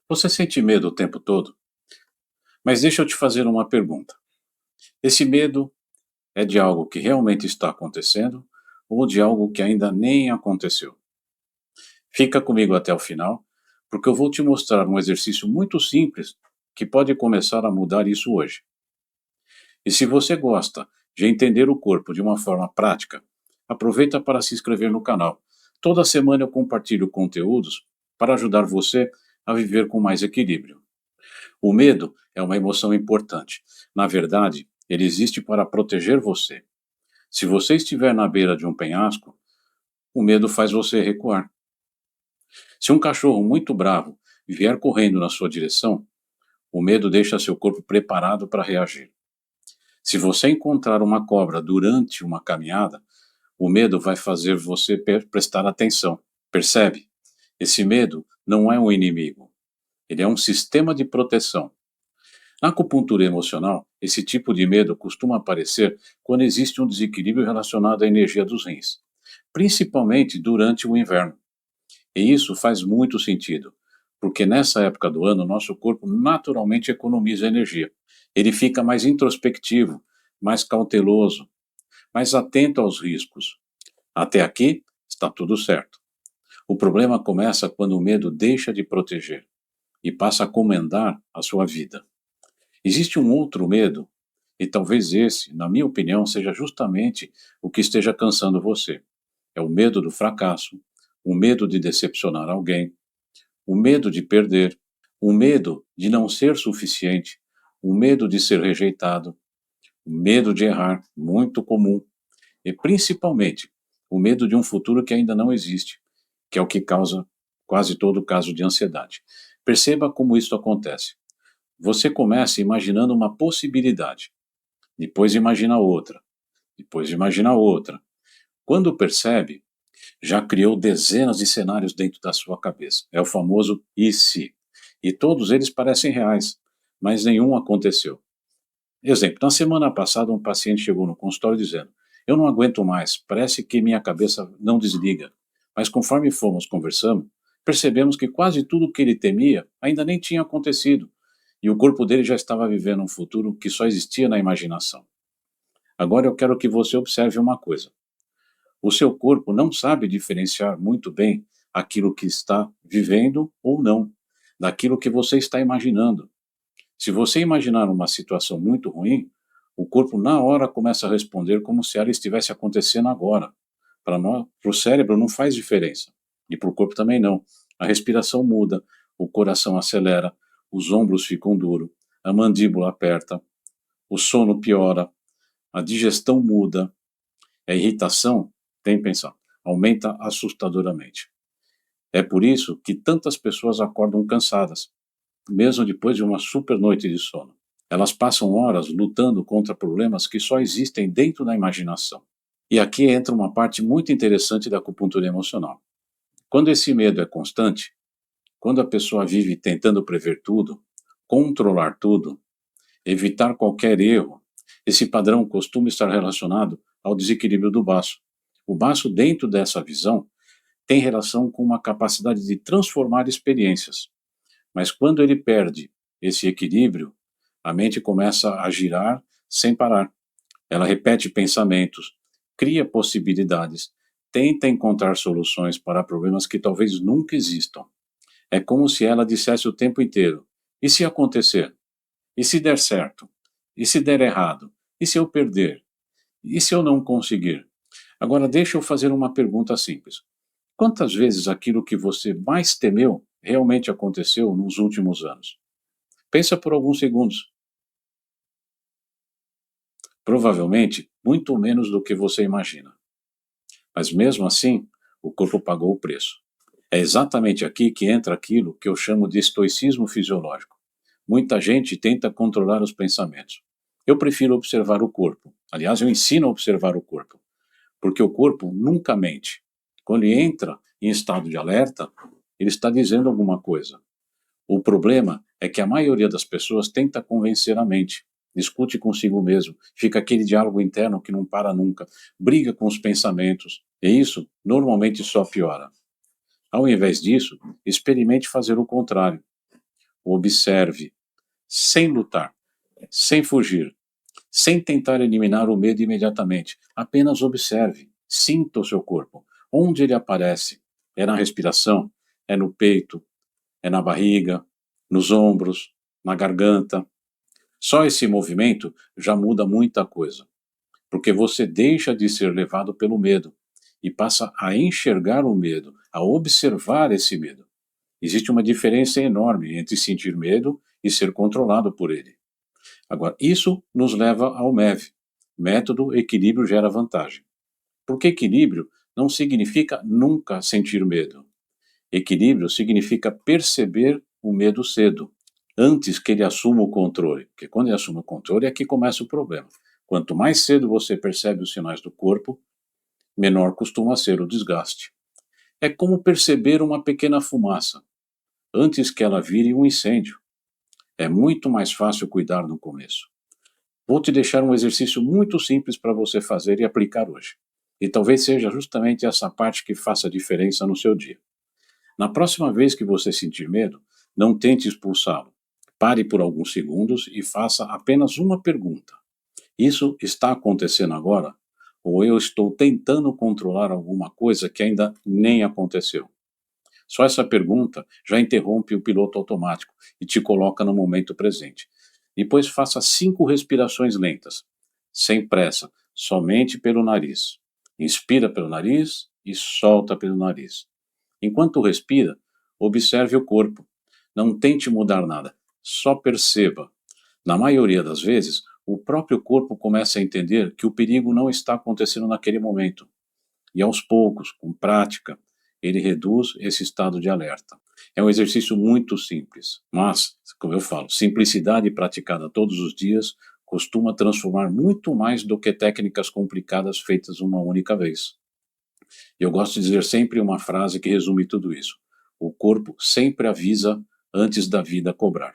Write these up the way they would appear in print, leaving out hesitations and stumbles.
Você sente medo o tempo todo? Mas deixa eu te fazer uma pergunta. Esse medo é de algo que realmente está acontecendo ou de algo que ainda nem aconteceu? Fica comigo até o final, porque eu vou te mostrar um exercício muito simples que pode começar a mudar isso hoje. E se você gosta de entender o corpo de uma forma prática, aproveita para se inscrever no canal. Toda semana eu compartilho conteúdos para ajudar você a viver com mais equilíbrio. O medo é uma emoção importante. Na verdade, ele existe para proteger você. Se você estiver na beira de um penhasco, o medo faz você recuar. Se um cachorro muito bravo vier correndo na sua direção, o medo deixa seu corpo preparado para reagir. Se você encontrar uma cobra durante uma caminhada, o medo vai fazer você prestar atenção. Percebe? Esse medo não é um inimigo, ele é um sistema de proteção. Na acupuntura emocional, esse tipo de medo costuma aparecer quando existe um desequilíbrio relacionado à energia dos rins, principalmente durante o inverno. E isso faz muito sentido, porque nessa época do ano nosso corpo naturalmente economiza energia. Ele fica mais introspectivo, mais cauteloso, mais atento aos riscos. Até aqui está tudo certo. O problema começa quando o medo deixa de proteger e passa a comandar a sua vida. Existe um outro medo, e talvez esse, na minha opinião, seja justamente o que esteja cansando você. É o medo do fracasso, o medo de decepcionar alguém, o medo de perder, o medo de não ser suficiente, o medo de ser rejeitado, o medo de errar, muito comum, e principalmente o medo de um futuro que ainda não existe, que é o que causa quase todo caso de ansiedade. Perceba como isso acontece. Você começa imaginando uma possibilidade, depois imagina outra, depois imagina outra. Quando percebe, já criou dezenas de cenários dentro da sua cabeça. É o famoso e se. E todos eles parecem reais, mas nenhum aconteceu. Exemplo, na semana passada um paciente chegou no consultório dizendo: eu não aguento mais, parece que minha cabeça não desliga. Mas conforme fomos conversando, percebemos que quase tudo o que ele temia ainda nem tinha acontecido, e o corpo dele já estava vivendo um futuro que só existia na imaginação. Agora eu quero que você observe uma coisa. O seu corpo não sabe diferenciar muito bem aquilo que está vivendo ou não, daquilo que você está imaginando. Se você imaginar uma situação muito ruim, o corpo na hora começa a responder como se ela estivesse acontecendo agora. Para nós, para o cérebro não faz diferença. E para o corpo também não. A respiração muda, o coração acelera, os ombros ficam duros, a mandíbula aperta, o sono piora, a digestão muda, a irritação, tem pensão, aumenta assustadoramente. É por isso que tantas pessoas acordam cansadas, mesmo depois de uma super noite de sono. Elas passam horas lutando contra problemas que só existem dentro da imaginação. E aqui entra uma parte muito interessante da acupuntura emocional. Quando esse medo é constante, quando a pessoa vive tentando prever tudo, controlar tudo, evitar qualquer erro, esse padrão costuma estar relacionado ao desequilíbrio do baço. O baço, dentro dessa visão, tem relação com uma capacidade de transformar experiências. Mas quando ele perde esse equilíbrio, a mente começa a girar sem parar. Ela repete pensamentos, cria possibilidades, tenta encontrar soluções para problemas que talvez nunca existam. É como se ela dissesse o tempo inteiro: e se acontecer? E se der certo? E se der errado? E se eu perder? E se eu não conseguir? Agora deixa eu fazer uma pergunta simples. Quantas vezes aquilo que você mais temeu realmente aconteceu nos últimos anos? Pensa por alguns segundos. Provavelmente, muito menos do que você imagina. Mas mesmo assim, o corpo pagou o preço. É exatamente aqui que entra aquilo que eu chamo de estoicismo fisiológico. Muita gente tenta controlar os pensamentos. Eu prefiro observar o corpo. Aliás, eu ensino a observar o corpo, porque o corpo nunca mente. Quando ele entra em estado de alerta, ele está dizendo alguma coisa. O problema é que a maioria das pessoas tenta convencer a mente, discute consigo mesmo, fica aquele diálogo interno que não para nunca, briga com os pensamentos, e isso normalmente só piora. Ao invés disso, experimente fazer o contrário. Observe, sem lutar, sem fugir, sem tentar eliminar o medo imediatamente. Apenas observe, sinta o seu corpo. Onde ele aparece? É na respiração? É no peito? É na barriga? Nos ombros? Na garganta? Só esse movimento já muda muita coisa, porque você deixa de ser levado pelo medo e passa a enxergar o medo, a observar esse medo. Existe uma diferença enorme entre sentir medo e ser controlado por ele. Agora, isso nos leva ao MEV, método equilíbrio gera vantagem. Porque equilíbrio não significa nunca sentir medo. Equilíbrio significa perceber o medo cedo, antes que ele assuma o controle. Porque quando ele assume o controle é que começa o problema. Quanto mais cedo você percebe os sinais do corpo, menor costuma ser o desgaste. É como perceber uma pequena fumaça, antes que ela vire um incêndio. É muito mais fácil cuidar no começo. Vou te deixar um exercício muito simples para você fazer e aplicar hoje. E talvez seja justamente essa parte que faça diferença no seu dia. Na próxima vez que você sentir medo, não tente expulsá-lo. Pare por alguns segundos e faça apenas uma pergunta. Isso está acontecendo agora? Ou eu estou tentando controlar alguma coisa que ainda nem aconteceu? Só essa pergunta já interrompe o piloto automático e te coloca no momento presente. Depois faça 5 respirações lentas, sem pressa, somente pelo nariz. Inspira pelo nariz e solta pelo nariz. Enquanto respira, observe o corpo. Não tente mudar nada, só perceba. Na maioria das vezes, o próprio corpo começa a entender que o perigo não está acontecendo naquele momento. E aos poucos, com prática, ele reduz esse estado de alerta. É um exercício muito simples, mas, como eu falo, simplicidade praticada todos os dias costuma transformar muito mais do que técnicas complicadas feitas uma única vez. Eu gosto de dizer sempre uma frase que resume tudo isso. O corpo sempre avisa antes da vida cobrar.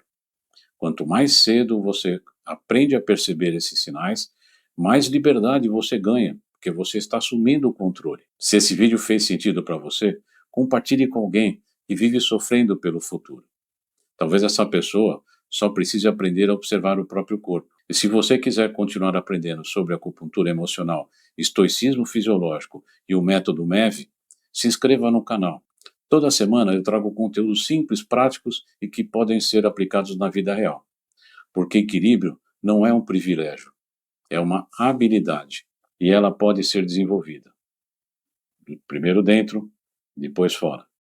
Quanto mais cedo você aprende a perceber esses sinais, mais liberdade você ganha, porque você está assumindo o controle. Se esse vídeo fez sentido para você, compartilhe com alguém que vive sofrendo pelo futuro. Talvez essa pessoa só precise aprender a observar o próprio corpo. E se você quiser continuar aprendendo sobre acupuntura emocional, estoicismo fisiológico e o método MEV, se inscreva no canal. Toda semana eu trago conteúdos simples, práticos e que podem ser aplicados na vida real. Porque equilíbrio não é um privilégio, é uma habilidade e ela pode ser desenvolvida. Primeiro dentro, depois fora.